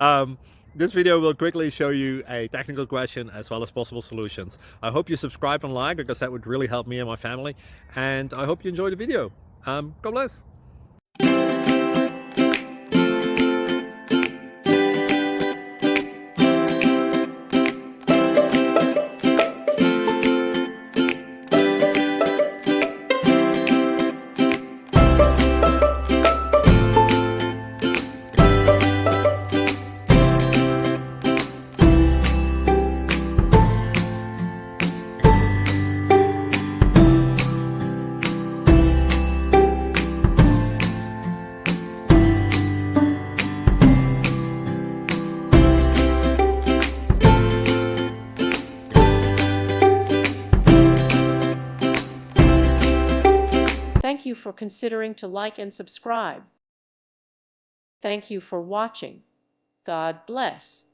um, this video will quickly show you a technical question as well as possible solutions. I hope you subscribe and like, because that would really help me and my family. And I hope you enjoy the video. God bless. Thank you for considering to like and subscribe. Thank you for watching. God bless.